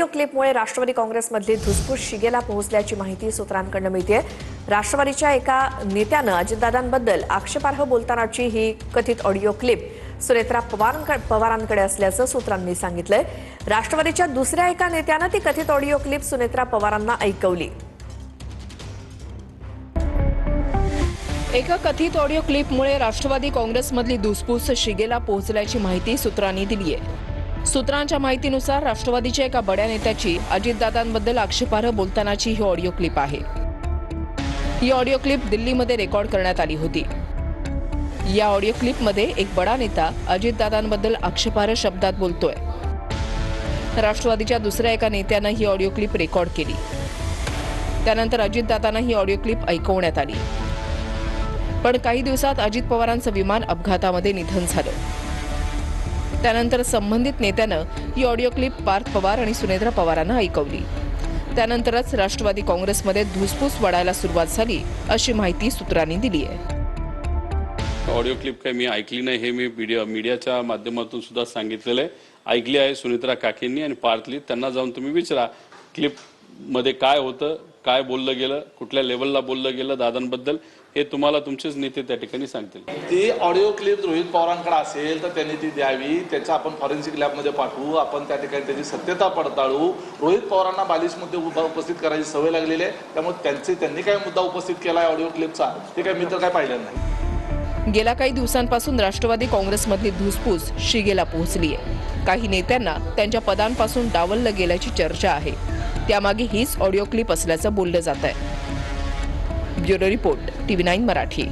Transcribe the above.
क्लिपमुळे राष्ट्रवादी काँग्रेसमधली धुसफूस शिगेला पोहोचल्याची माहिती सूत्रांकडून मिळते। राष्ट्रवादीच्या एका नेत्यानं अजितदादांबद्दल आक्षेपार्ह बोलतानाची ही कथित ऑडिओ क्लिप सुनेत्रा पवारांकडे असल्याचं सूत्रांनी सांगितलंय। राष्ट्रवादीच्या दुसऱ्या एका नेत्यानं ती कथित ऑडिओ क्लिप सुनेत्रा पवारांना ऐकवली। एका कथित ऑडिओ क्लिपमुळे राष्ट्रवादी काँग्रेसमधली धुसफूस शिगेला पोहोचल्याची माहिती सूत्रांनी दिली आहे। सूत्रांच्या माहितीनुसार राष्ट्रवादीच्या एका बड्या नेत्याची अजितदादांबद्दल आक्षेपार्ह बोलतानाची ही ऑडिओ क्लिप आहे। ही ऑडिओ क्लिप दिल्लीमध्ये रेकॉर्ड करण्यात आली होती। या ऑडिओ क्लिपमध्ये एक बडा नेता अजितदादांबद्दल आक्षेपार्ह शब्दात बोलतोय। राष्ट्रवादीच्या दुसऱ्या एका नेत्यानं ही ऑडिओ क्लिप रेकॉर्ड केली। त्यानंतर अजितदादांना ही ऑडिओ क्लिप ऐकवण्यात आली। पण काही दिवसात अजित पवारांचं विमान अपघातामध्ये निधन झालं। त्यानंतर संबंधित नेत्यानं ही ऑडिओ क्लिप पार्थ पवार आणि सुनेत्रा पवारांना ऐकवली। त्यानंतरच राष्ट्रवादी काँग्रेसमध्ये धुसफूस वाढायला सुरुवात झाली, अशी माहिती सूत्रांनी दिली आहे। ऑडिओ क्लिप काही मी ऐकली नाही, हे मी मीडियाच्या माध्यमातून सुद्धा सांगितलेलं आहे। ऐकली आहे सुनेत्रा काकींनी आणि पार्थली, त्यांना जाऊन तुम्ही विचारा क्लिप मध्ये काय होतं, काय बोललं गेलं, कुठल्या लेवलला बोललं गेलं दादांबद्दल, हे तुम्हाला तुमचेच नेते त्या ठिकाणी सांगतील। ती ऑडिओ क्लिप रोहित पवारांकडे असेल तर त्यांनी ती द्यावी, त्याचा आपण फॉरेन्सिक लॅबमध्ये पाठवू, आपण त्या ठिकाणी त्याची सत्यता पडताळू। रोहित पवारांना बालिश मुद्दे उपस्थित करायची सवय लागलेली आहे, त्यामुळे त्यांनी काय मुद्दा उपस्थित केला ऑडिओ क्लिपचा ते काय मी तर काय पाहिलं नाही। गेल्या काही दिवसांपासून राष्ट्रवादी काँग्रेसमधली धुसफूस शिगेला पोहोचली आहे। काही नेत्यांना त्यांच्या पदांपासून डावललं गेल्याची चर्चा आहे। त्यामागे हीच ऑडिओ क्लिप असल्याचं बोललं जात आहे। Bureau report, TV9 Marathi.